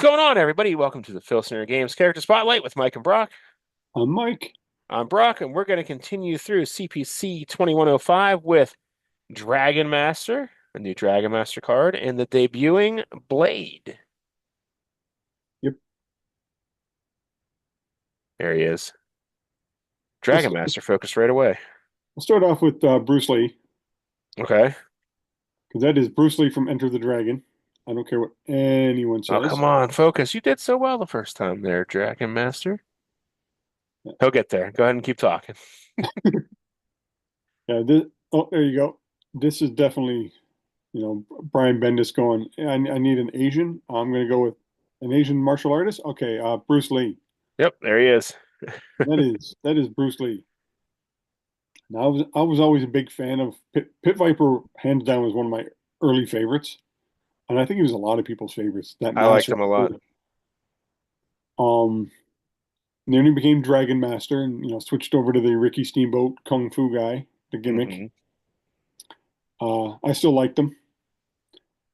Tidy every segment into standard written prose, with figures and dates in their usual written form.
What's going on, everybody? Welcome to the Filsinger Games Character Spotlight with Mike and Brock. I'm Mike. I'm Brock, and we're going to continue through CPC 2105 with DragonMaster, a new DragonMaster card, and the debuting Blade. Yep. There he is. Let's, DragonMaster focused right away. we'll start off with Bruce Lee, Okay. because that is Bruce Lee from Enter the Dragon. I don't care what anyone Oh, says. come on, focus. You did so well the first time there, DragonMaster. He'll get there. Go ahead and keep talking. Yeah, oh, there you go. This is definitely, Brian Bendis going, I need an Asian. I'm going to go with an Asian martial artist. Okay, Bruce Lee. Yep, there he is. That is Bruce Lee. Now, I was always a big fan of Pit Viper. Hands down, was one of my early favorites, and I think he was a lot of people's favorites. That I liked master. him a lot. Um, And then he became Dragon Master and switched over to the Ricky Steamboat Kung Fu guy, the gimmick. Hmm. I still liked him.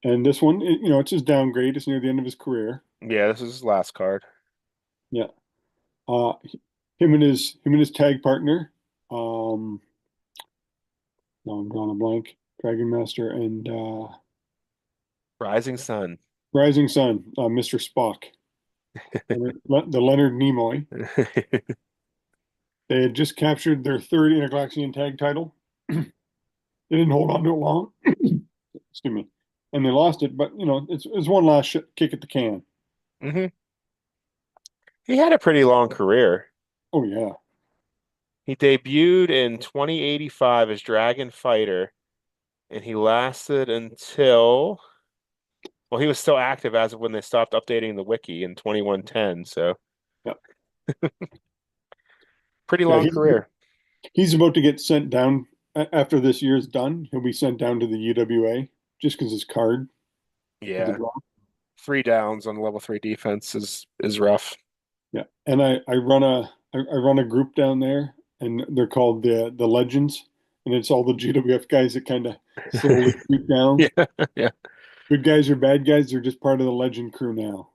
And this one, it's his downgrade. It's near the end of his career. Yeah, this is his last card. Yeah. Uh, him and his tag partner, um, no, I'm drawing a blank. Dragon Master and Rising Sun. Rising Sun, Mr. Spock, the Leonard Nimoy. They had just captured their third Intergalaxian tag title. They didn't hold on to it long. Excuse me. And they lost it, but it's one last kick at the can. Hmm. He had a pretty long career. Oh yeah. He debuted in 2085 as Dragon Fighter, and he lasted until, well, he was still active as of when they stopped updating the wiki in 2110, so Yeah. pretty Yeah, long career. he's about to get sent down after this year's done. He'll be sent down to the UWA just because his card is a Yeah, draw. 3 downs on level 3 defense is rough. Yeah. And I run a group down there and they're called the Legends. And it's all the GWF guys that kind of slowly creep down. Yeah, yeah. Good guys or bad guys, they're just part of the legend crew now.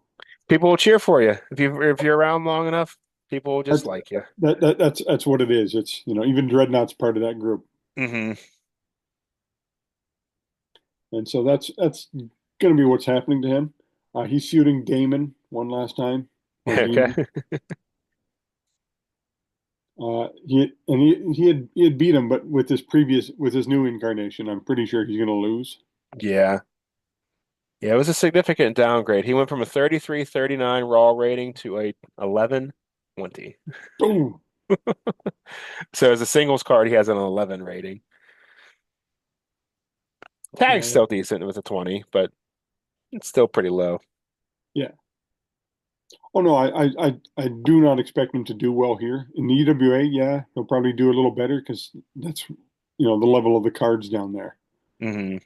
People will cheer for you if you're around long enough. People will just That's like you. that's what it is. It's even Dreadnought's part of that group. Hmm. And so that's going to be what's happening to him. He's shooting Damon one last time, or Okay. Demon. He had beat him, but with his new incarnation, I'm pretty sure he's going to lose. Yeah. Yeah, it was a significant downgrade. He went from a 33-39 raw rating to a 11-20. Boom. So as a singles card, he has an 11 rating. Tag's Yeah, still decent with a 20, but it's still pretty low. yeah. Oh no, I do not expect him to do well here in the EWA. Yeah, he'll probably do a little better because that's the level of the cards down there. Hmm.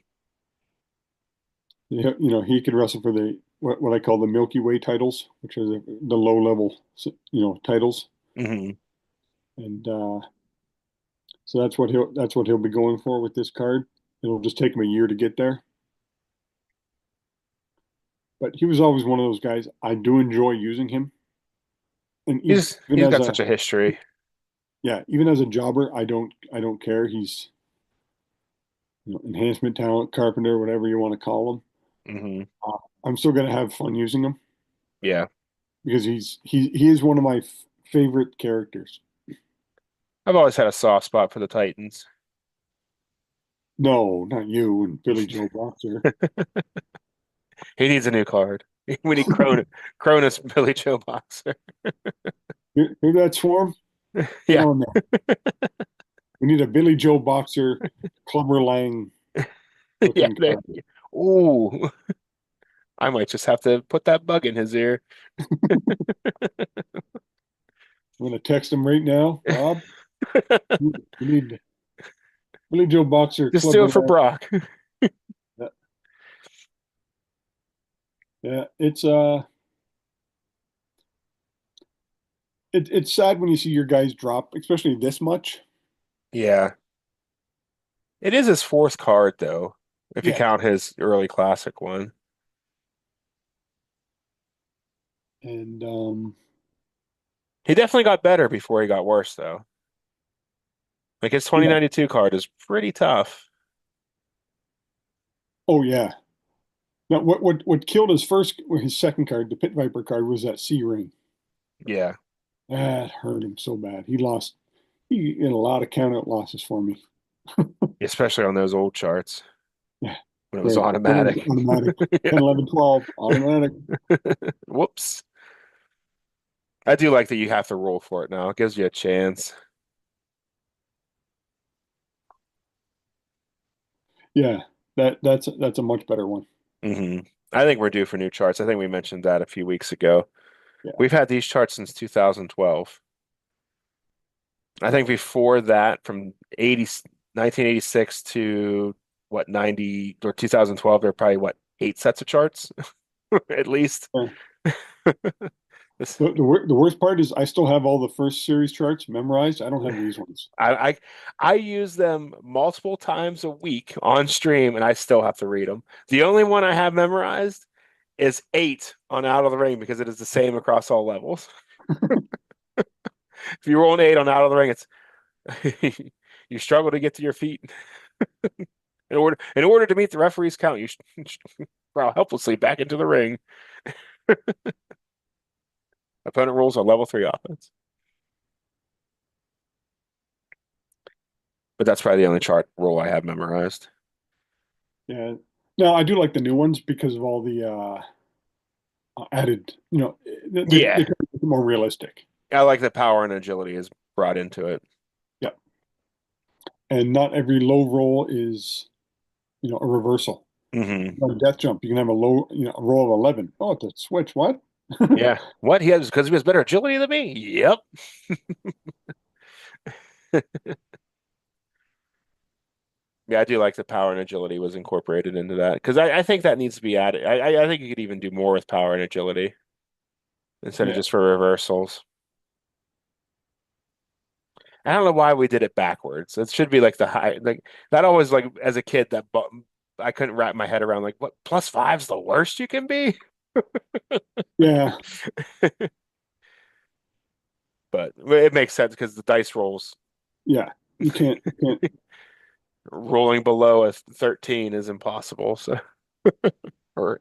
Yeah, he could wrestle for the what I call the Milky Way titles, which are the low level titles, Hmm. and so that's what he'll be going for with this card. It'll just take him a year to get there, but he was always one of those guys. I do enjoy using him, and even He's as got a such a history. yeah, even as a jobber, I don't care. He's enhancement talent, carpenter, whatever you want to call him. Hmm. I'm still gonna have fun using him Yeah. because he is one of my favorite characters. I've always had a soft spot for the Titans. No, not you and Billy Joe Boxer. He needs a new card. We need Cronus Billy Joe Boxer. Hear that swarm? Get Yeah. on that. We need a Billy Joe Boxer, Clubber Lang Yeah. looking card. Ooh. I might just have to put that bug in his ear. I'm gonna text him right now, Rob. We need Billy Joe Boxer, Just do Clubber it for Lang. Brock. Yeah, yeah. It's sad when you see your guys drop, especially this much. Yeah. It is his fourth card, though, if you Yeah, count his early classic one. And He definitely got better before he got worse, though. Like his yeah, 2092 card is pretty tough. oh yeah. Now, what killed his second card, the Pit Viper card, was that C ring. Yeah, That hurt him so bad. He had a lot of countout losses for me. especially on those old charts Yeah, when it was great. When it was automatic. automatic, Yeah. 10, 11, 12, automatic. Whoops. I do like that you have to roll for it now. It gives you a chance. Yeah, that's a much better one. hmm I think we're due for new charts. I think we mentioned that a few weeks ago. Yeah. We've had these charts since 2012. I think before that, from 1986 to what, 90 or 2012, there are probably what, eight sets of charts at least. Yeah. This, The worst part is I still have all the first series charts memorized. I don't have these ones. I, I I use them multiple times a week on stream, and I still have to read them. The only one I have memorized is eight on Out of the Ring because it is the same across all levels. If you roll an eight on Out of the Ring, it's you struggle to get to your feet in order to meet the referee's count. You crawl helplessly back into the ring. Opponent rolls on level three offense, but that's probably the only chart roll I have memorized. Yeah. No, I do like the new ones because of all the added, they Yeah, try to make it more realistic. I like that power and agility is brought into it. Yeah. And not every low roll is, a reversal. hmm On a death jump, you can have a roll of 11. Oh, it's a switch. What? Yeah. What? He has because he has better agility than me? Yep. Yeah, I do like the power and agility was incorporated into that because I think that needs to be added. I think you could even do more with power and agility instead of Yeah. just for reversals. I don't know why we did it backwards. It should be like the high, like that always like as a kid I couldn't wrap my head around like what plus five's the worst you can be. Yeah. But it makes sense because the dice rolls Yeah. You can't. rolling below a 13 is impossible. So or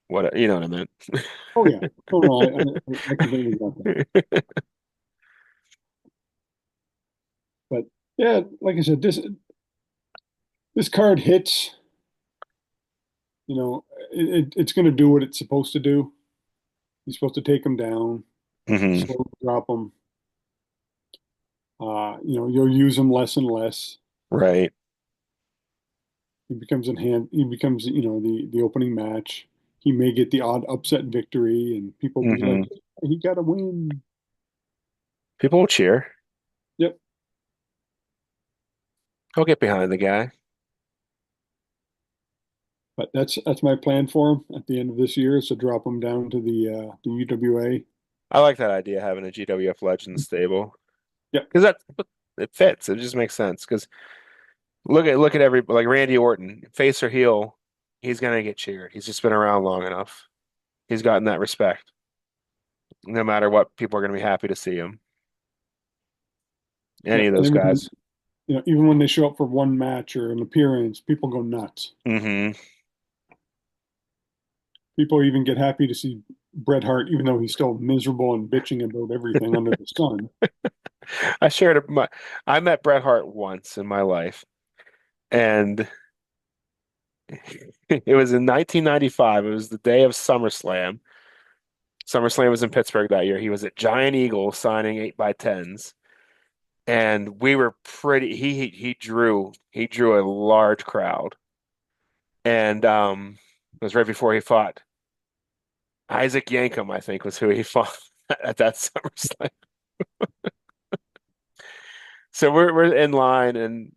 what you know what I meant. Oh, yeah. Oh, no, I completely got that. But yeah, like I said, this card hits, it's going to do what it's supposed to do. You're supposed to take them down, hmm slowly drop them. You'll use them less and less. Right. He becomes, the opening match. He may get the odd upset victory, and people be like, hmm he got to win. People will cheer. Yep. I'll get behind the guy. But that's my plan for him at the end of this year is to drop him down to the UWA. I like that idea having a GWF Legends stable Yep. because that it fits. It just makes sense because look at every like Randy Orton, face or heel, he's gonna get cheered. He's just been around long enough. He's gotten that respect. No matter what, people are gonna be happy to see him. Any Yep. of And those guys. even when they show up for one match or an appearance, people go nuts. hmm People even get happy to see Bret Hart, even though he's still miserable and bitching about everything under the sun. I shared I met Bret Hart once in my life, and it was in 1995. It was the day of SummerSlam. SummerSlam was in Pittsburgh that year. He was at Giant Eagle signing 8x10s. And we were pretty he drew a large crowd. And it was right before he fought Isaac Yankem, I think was who he fought at that SummerSlam. So we're in line and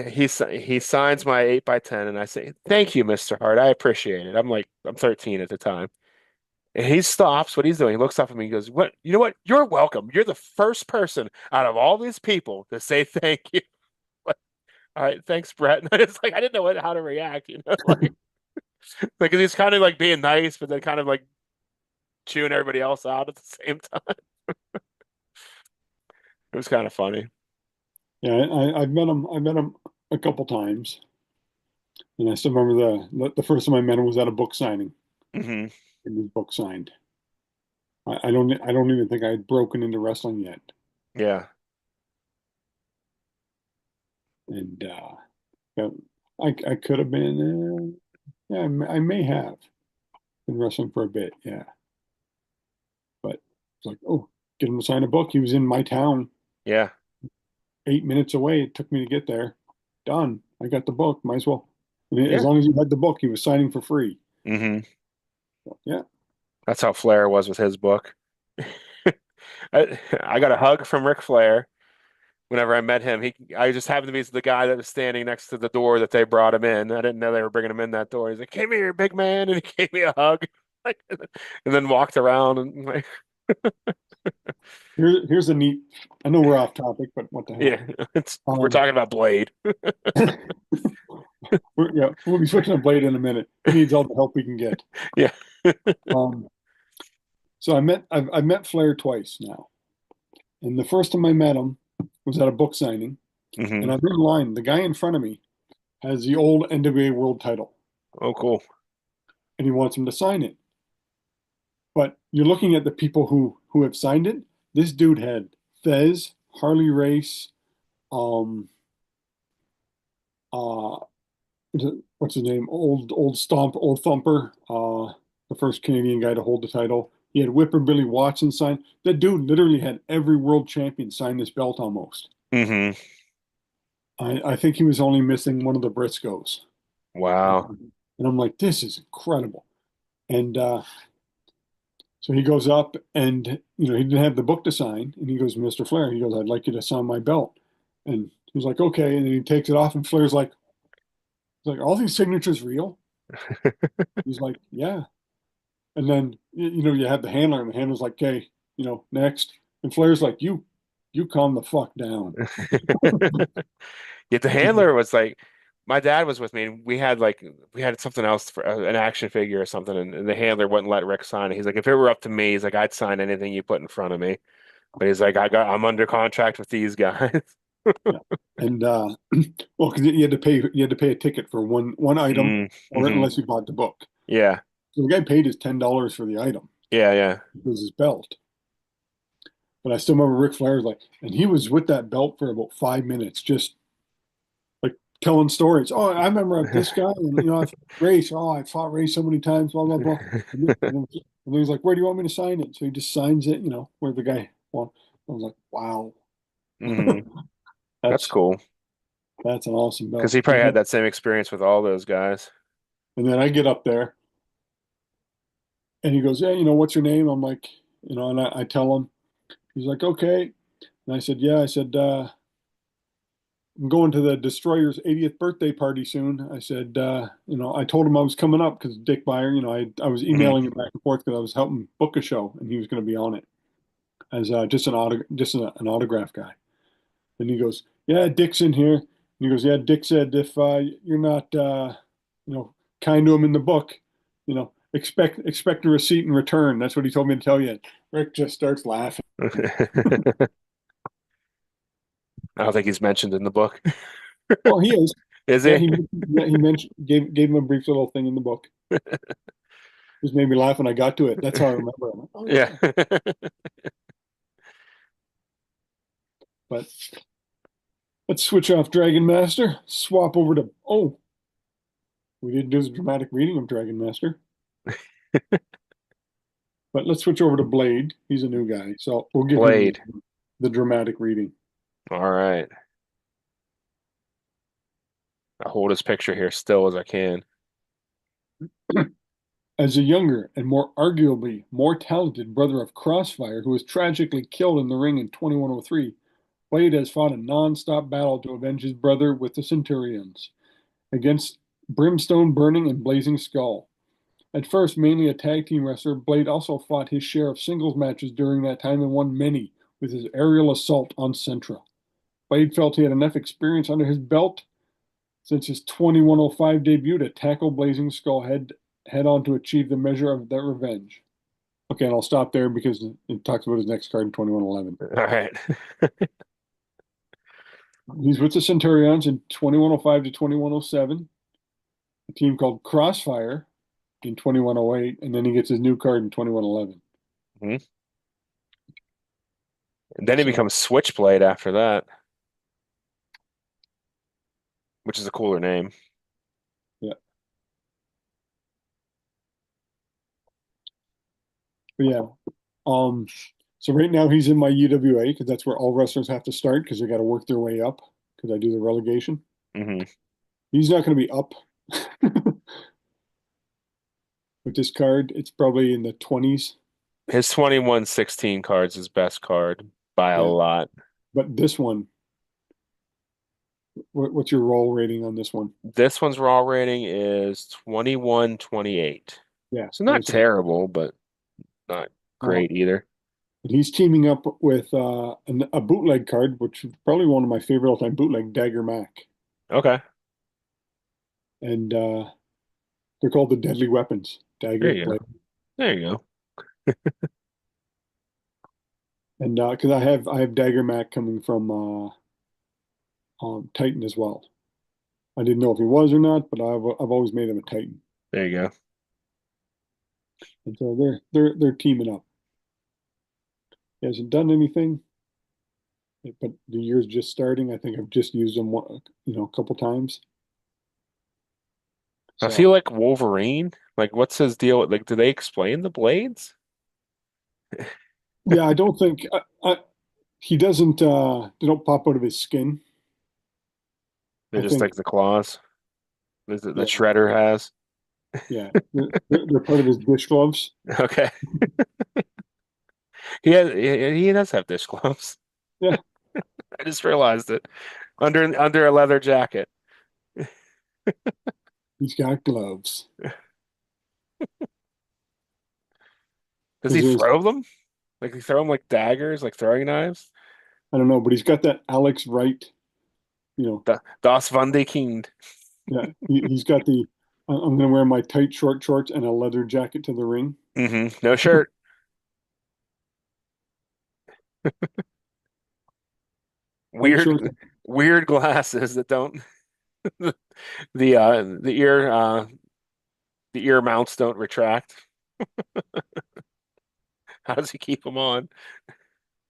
he signs my 8x10 and I say, "Thank you, Mr. Hart. I appreciate it." I'm 13 at the time. And he stops what he's doing. He looks up at me and goes, "What? You know what? You're welcome. You're the first person out of all these people to say thank you." Like, all right, thanks, Brett. And it's like I didn't know how to react, like because he's kind of like being nice, but then kind of like chewing everybody else out at the same time. It was kind of funny. Yeah, I've met him. I met him a couple times, and I still remember the first time I met him was at a book signing. Hmm. And his book signed. I don't even think I had broken into wrestling yet, Yeah. and yeah, I could have been. Yeah, I may have been wrestling for a bit. Yeah, but it's like, oh, get him to sign a book. He was in my town, Yeah. 8 minutes away. It took me to get there. Done. I got the book. Might as well. And as Yeah. long as he had the book, he was signing for free. Hmm. So, yeah. That's how Flair was with his book. I got a hug from Ric Flair whenever I met him. I just happened to be the guy that was standing next to the door that they brought him in. I didn't know they were bringing him in that door. He's like, "Come here, big man," and he gave me a hug, like, and then walked around and like, Here's a neat. I know we're off topic, but what the hell? yeah, we're Um, talking about Blade. yeah, we'll be switching a blade in a minute. He needs all the help we can get. Yeah. Um, so I've met Flair twice now, and the first time I met him was at a book signing, Hmm. and I'm in line. The guy in front of me has the old NWA World Title, Oh, cool. and he wants him to sign it. But you're looking at the people who have signed it. This dude had Fez, Harley Race, um, uh, what's his name? Old Thumper, the first Canadian guy to hold the title. He had Whipper Billy Watson sign. That dude literally had every world champion sign this belt almost. Hmm. I think he was only missing one of the Briscoes. Wow. And I'm like, this is incredible. And so he goes up and, he didn't have the book to sign. And he goes, Mr. Flair, he goes, I'd like you to sign my belt. And he's like, okay. And then he takes it off and Flair's like, he's like, all these signatures real? He's like, yeah. And then, you have the handler and the handler's like, okay, next. And Flair's like, you calm the fuck down. Yet the handler was like, my dad was with me, and we had something else for an action figure or something, and the handler wouldn't let Rick sign it. He's like, if it were up to me, he's like, I'd sign anything you put in front of me. But he's like, I'm under contract with these guys. Yeah. And well, because you had to pay a ticket for one item, Mm, or hmm. unless you bought the book. Yeah, So the guy paid his $10 for the item. yeah, yeah. It was his belt. But I still remember Ric Flair's like, and he was with that belt for about 5 minutes, just like telling stories. Oh, I remember this guy, and I fought Race. Oh, I fought Race so many times, blah blah blah. And then he's like, "Where do you want me to sign it?" So he just signs it, where the guy. Well, I was like, "Wow, Hmm. That's that's cool. that's an awesome Because belt." he probably had that same experience with all those guys. And then I get up there, and he goes, "Yeah, what's your name?" I'm like, and I tell him. He's like, "Okay." And I said, "Yeah." I said, I'm going to the Destroyer's 80th birthday party soon. I said, I told him I was coming up because Dick Beyer, I was Hmm. emailing him back and forth because I was helping book a show and he was going to be on it as an autograph guy. And he goes, "Yeah, Dick's in here." And he goes, "Yeah, Dick said if you're not, kind to him in the book, expect a receipt in return." That's what he told me to tell you. Rick just starts laughing. I don't think he's mentioned in the book. Oh, he is. Is Yeah, he? he mentioned gave him a brief little thing in the book. Just made me laugh when I got to it. That's how I remember it. Oh Yeah. yeah. But let's switch off Dragon Master. Swap over to we didn't do the dramatic reading of Dragon Master. But let's switch over to Blade. He's a new guy, so we'll give him Blade. the dramatic reading. All right. I'll hold his picture here still as I can. As a younger and more arguably more talented brother of Crossfire, who was tragically killed in the ring in 2103, Blade has fought a non-stop battle to avenge his brother with the Centurions against Brimstone Burning and Blazing Skull. At first mainly a tag team wrestler, Blade also fought his share of singles matches during that time and won many with his aerial assault on Centra. Blade felt he had enough experience under his belt since his 2105 debut to tackle Blazing Skull head on to achieve the measure of their revenge. Okay, and I'll stop there because it talks about his next card in 2111. All right. He's with the Centurions in 2105 to 2107, a team called Crossfire in 2108, and then he gets his new card in 2111. Mhm. And then he So, becomes Switchblade after that, which is a cooler name. yeah. But yeah. Um, so right now he's in my UWA because that's where all wrestlers have to start because they got to work their way up because I do the relegation. Hmm. He's not going to be up with this card. It's probably in the 20s. His 2116 card's his best card by a Yeah. lot. But this one, what's your roll rating on this one? This one's raw rating is 2128. Yeah. So not So, terrible, but not uh, great either. and he's teaming up with a bootleg card, which is probably one of my favorite all-time bootleg, Dagger Mac. Okay. And they're called the Deadly Weapons, There Dagger, you go. Blade. There you go. And because I have Dagger Mac coming from Titan as well. I didn't know if he was or not, but I've always made him a Titan. There you go. And so they're teaming up. He hasn't done anything, but the year's just starting. I think I've just used him a couple times. I feel So like Wolverine. Like, what's his deal? Like, do they explain the blades? yeah, I don't think he doesn't. They don't pop out of his skin. They're I just like think the claws that yeah, Shredder has. yeah, they're part of his dish gloves. Okay. He does have dish gloves. Yeah, I just realized it. Under a leather jacket. he's got gloves Does he because there's throw them? Like he throw them like daggers, like throwing knives? I don't know, but he's got that Alex Wright. You know, Das Van de Kind. yeah, he's got the. I'm going to wear my tight short shorts and a leather jacket to the ring. No shirt. Tight shorts. Weird, weird glasses that don't the uh the ear uh the ear mounts don't retract. How does he keep them on?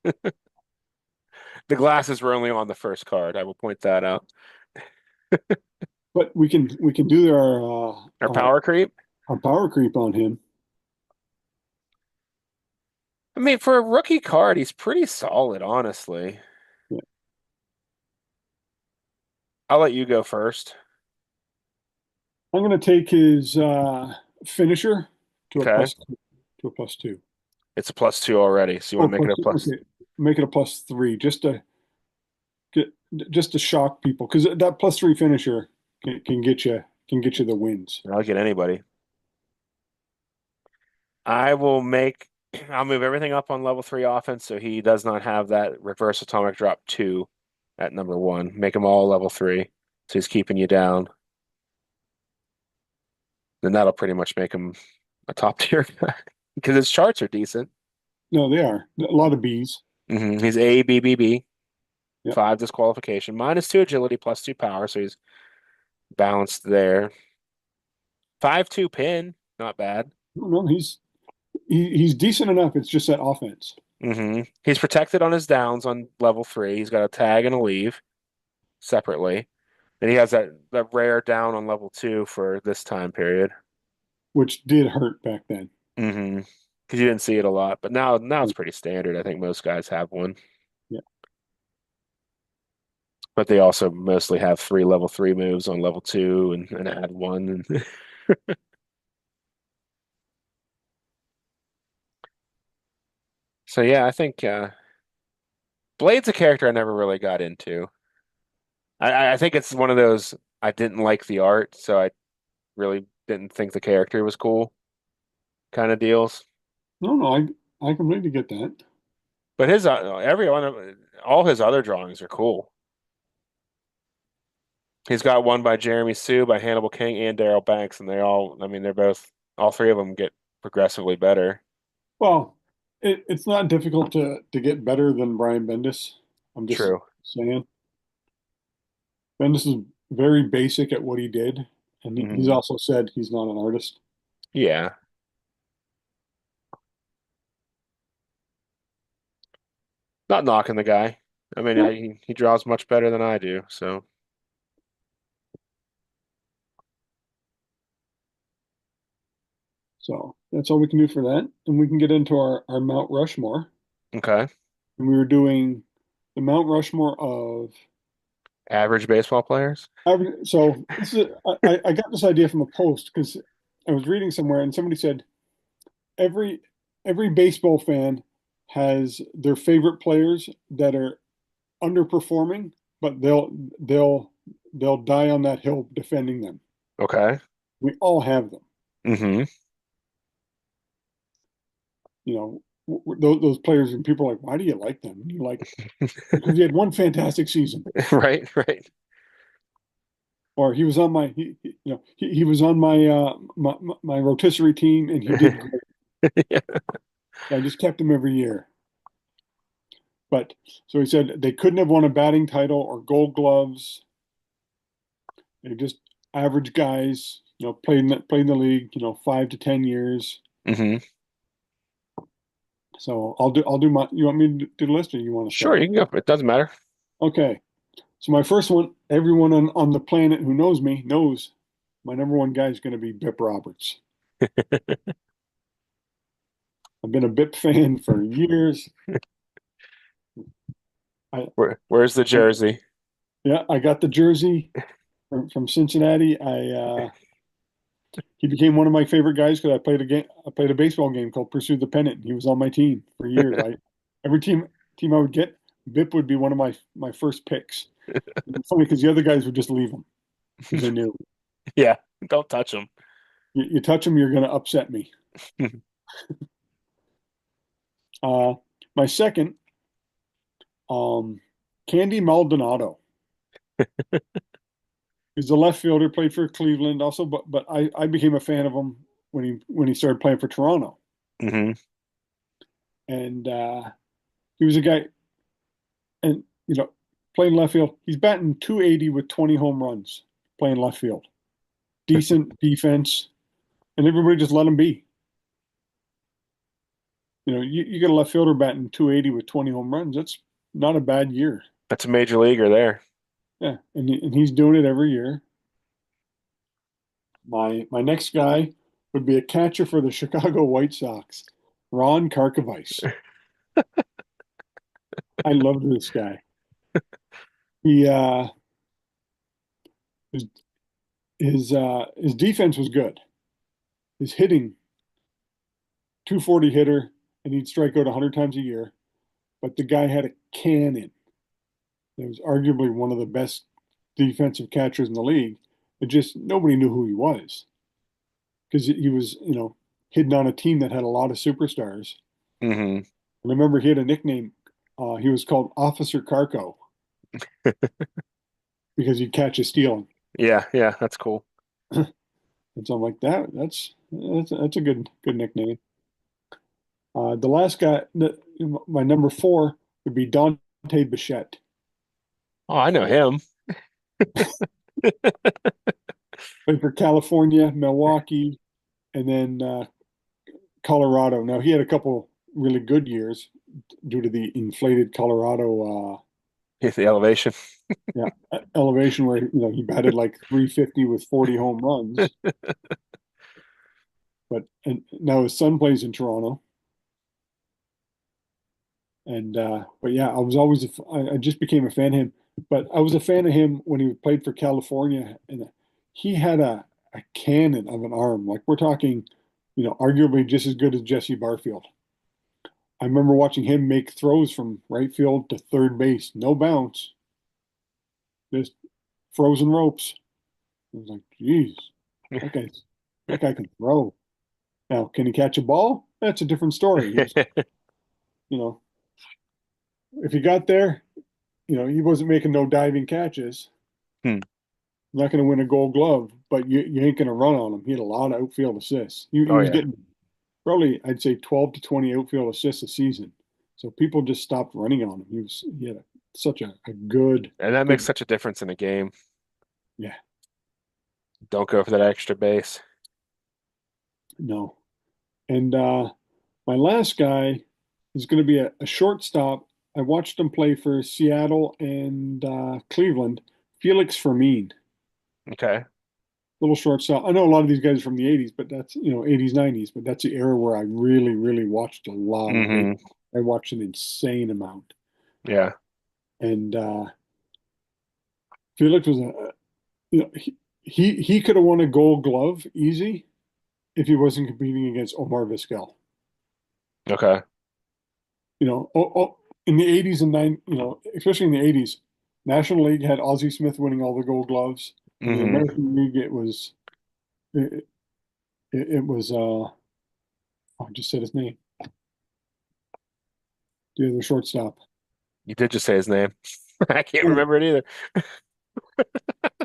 The glasses were only on the first card. I will point that out. But we can do Our power creep. our power creep on him. I mean, for a rookie card, he's pretty solid, honestly. Yeah. I'll let you go first. I'm going to take his finisher to a Okay. plus two. It's a +2 already, so you Oh, want to make it plus a two. plus. Okay, make it a plus three get just to shock people because that plus three finisher can get you the wins. I'll get anybody. I will make, I'll move everything up on level 3 offense so he does not have that reverse atomic drop 2 at number 1. Make them all level 3 so he's keeping you down. Then that'll pretty much make him a top tier guy because his charts are decent. No, they are a lot of B's. He's A, B, B, B, Yeah. 5 disqualification, -2 agility, +2 power, so he's balanced there. 5-2 pin, not bad. No, he's decent enough. It's just that offense, He's protected on his downs on level 3. He's got a tag and a leave separately. And he has that rare down on level 2 for this time period. which did hurt back then. Because you didn't see it a lot, but now it's pretty standard. I think most guys have one, Yeah. but they also mostly have 3 level 3 moves on level 2 and add one. So yeah, I think Blade's a character I never really got into. I think it's one of those I didn't like the art, so I really didn't think the character was cool kind of deals. No, I completely get that. But his every one of all his other drawings are cool. He's got one by Jeremy Sue, by Hannibal King, and Daryl Banks, and I mean, they're both, all 3 of them get progressively better. Well, it's not difficult to get better than Brian Bendis. I'm just True. saying. Bendis is very basic at what he did, and he's Hmm. also said he's not an artist. Yeah. Not knocking the guy. I mean, Yeah. he draws much better than I do. So, So that's all we can do for that. And we can get into our Mount Rushmore. okay. And we were doing the Mount Rushmore of Average baseball players. so this is I got this idea from a post because I was reading somewhere and somebody said every every baseball fan has their favorite players that are underperforming, but they'll die on that hill defending them. Okay. We all have them. Hmm. You know, those players and people are like, why do you like them? And you're like, because he had one fantastic season, Right, right. or he was on he was on my rotisserie team and he did great. Yeah. I just kept him every year. But so he said they couldn't have won a batting title or gold gloves. They're just average guys, played in the league, 5 to 10 years. Hmm. So I'll do my. You want me to do the list, or you want to Sure, start? you can go. It doesn't matter. Okay. So my first one, everyone on the planet who knows me knows my number one guy is going to be Bip Roberts. I've been a Bip fan for years. I, Where's the I jersey? yeah, I got the jersey from Cincinnati. He became one of my favorite guys because I played a baseball game called Pursue the Pennant. And he was on my team for years. Every team I would get, Bip would be one of my first picks. It's funny because the other guys would just leave him because they knew Yeah, don't touch them. you touch him, you're going to upset me. Uh, my second, um, Candy Maldonado. He's a left fielder, played for Cleveland also, but I became a fan of him when he started playing for Toronto. Hmm. And he was a guy, and playing left field. He's batting 280 with 20 home runs playing left field. Decent defense, and everybody just let him be. You get a left fielder batting 280 with 20 home runs. That's not a bad year. That's a major leaguer there. Yeah, and he's doing it every year. My next guy would be a catcher for the Chicago White Sox, Ron Karkovice. I loved this guy. He his his defense was good. His hitting, 240 hitter, and he'd strike out 100 times a year. But the guy had a cannon. He was arguably one of the best defensive catchers in the league. It just nobody knew who he was because he was, hidden on a team that had a lot of superstars. Hmm. And I remember he had a nickname. He was called Officer Carco because he'd catch you stealing. Yeah, yeah, that's cool. And so I'm like, that's a good nickname. The last guy, my number four would be Dante Bichette. Oh, I know him. Played for California, Milwaukee, and then Colorado. Now he had a couple really good years due to the inflated Colorado Hit the elevation. yeah, elevation where he batted like 350 with 40 home runs. And now his son plays in Toronto. And but yeah, I was always I just became a fan of him. But I was a fan of him when he played for California, and he had a cannon of an arm. Like we're talking, arguably just as good as Jesse Barfield. I remember watching him make throws from right field to third base, no bounce, just frozen ropes. I was like, geez, that guy, that guy can throw. Now, can he catch a ball? That's a different story. He was, you know, if he got there, he wasn't making no diving catches. Hmm. Not going to win a Gold Glove, but you ain't going to run on him. He had a lot of outfield assists. He Oh was yeah. getting probably I'd say 12 to 20 outfield assists a season. So people just stopped running on him. He had such a good And that makes good such a difference in a game. yeah, Don't go for that extra base. no. And my last guy is going to be a shortstop. I watched him play for Seattle and Cleveland. Felix Fermin, Okay. little shortstop. I know a lot of these guys are from the 80s, but that's, 80s, 90s, but that's the era where I really, really watched a lot of Hmm. baseball. I watched an insane amount. Yeah. And Felix was he could have won a Gold Glove easy if he wasn't competing against Omar Vizquel. Okay. In the 80s and especially in the 80s, National League had Ozzie Smith winning all the Gold Gloves. In the Hmm. American League, it was I just said his name, the other shortstop. You did just say his name. I can't Yeah, remember it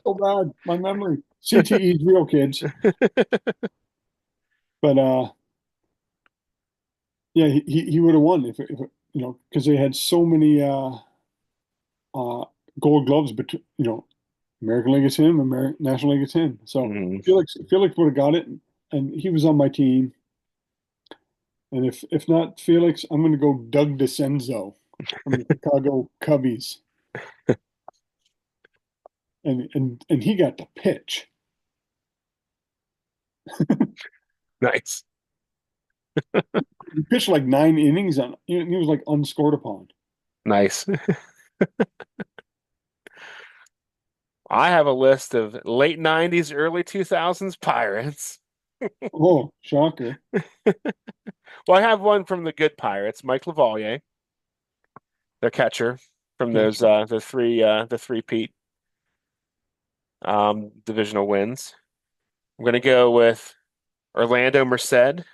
so bad, my memory. CTE's real kids, but yeah, he would have won if because they had so many uh Gold Gloves, but American League is him, National League is him. So either. Felix would have got it, and he was on my team. And if not Felix, I'm going to go Doug DeCenzo from the Chicago Cubbies, and he got the pitch. Nice. He pitched like 9 innings on. He was like unscored upon. Nice. I have a list of late 90s, early 2000s Pirates. Oh, shocker! Well, I have one from the good Pirates, Mike Lavalier, their catcher from those Catcher. the three Pete divisional wins. I'm gonna go with Orlando Merced,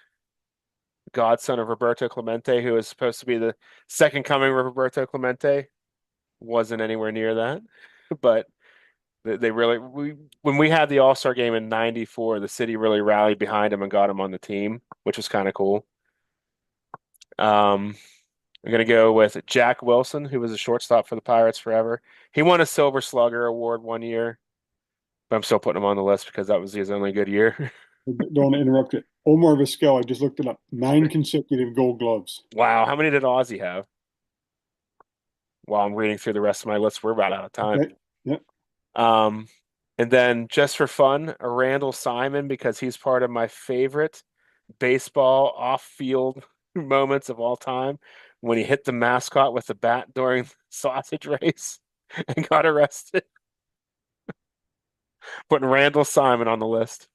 godson of Roberto Clemente, who was supposed to be the second coming of Roberto Clemente. Wasn't anywhere near that. But they really when we had the All-Star game in '94, the city really rallied behind him and got him on the team, which was kind of cool. Um, I'm gonna go with Jack Wilson, who was a shortstop for the Pirates forever. He won a Silver Slugger award one year, but I'm still putting him on the list because that was his only good year. Don't want to interrupt it. Omar Vizquel, I just looked it up. 9 consecutive Gold Gloves. Wow, how many did Ozzy have? While I'm reading through the rest of my list, we're about out of time. Okay. Yeah. Um, and then just for fun, a Randall Simon because he's part of my favorite baseball off-field moments of all time when he hit the mascot with the bat during the sausage race and got arrested. Putting Randall Simon on the list.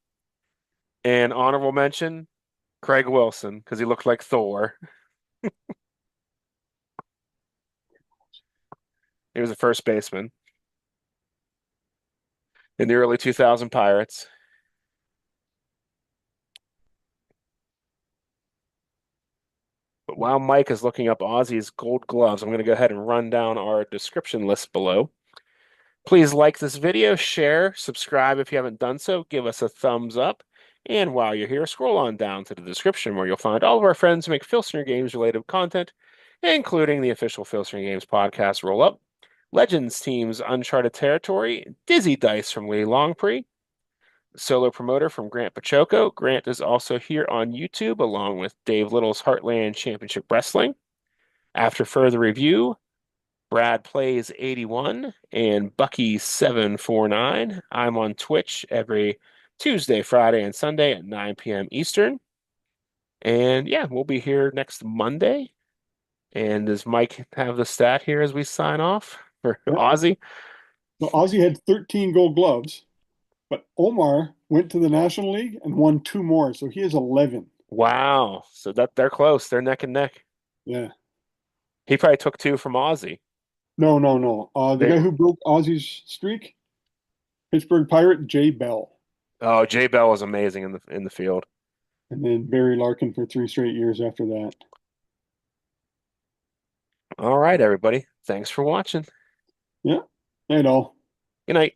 And honorable mention, Craig Wilson because he looked like Thor. He was a first baseman in the early 2000 Pirates. But while Mike is looking up Ozzy's gold gloves, I'm going to go ahead and run down our description list below. Please like this video, share, subscribe if you haven't done so, give us a thumbs up. And while you're here, scroll on down to the description where you'll find all of our friends who make Filsinger Games related content, including the official Filsinger Games podcast roll up, Legends Team's Uncharted Territory, Dizzy Dice from Lee Longpree, solo promoter from Grant Pachoco. Grant is also here on YouTube along with Dave Little's Heartland Championship Wrestling. After further review, Brad Plays 81 and Bucky 749. I'm on Twitch every Tuesday, Friday, and Sunday at 9 p.m. Eastern. And yeah, we'll be here next Monday. And does Mike have the stat here as we sign off for Yeah. Aussie? So Ozzy had 13 Gold Gloves, but Omar went to the National League and won two more, so he has 11. Wow. So that they're close. They're neck and neck. Yeah. He probably took two from Aussie. No, no, no. The They guy who broke Ozzy's streak, Pittsburgh Pirate, Jay Bell, Oh, Jay Bell was amazing in the field. and then Barry Larkin for 3 straight years after that. All right, everybody. Thanks for watching. Yeah. I know. Good night.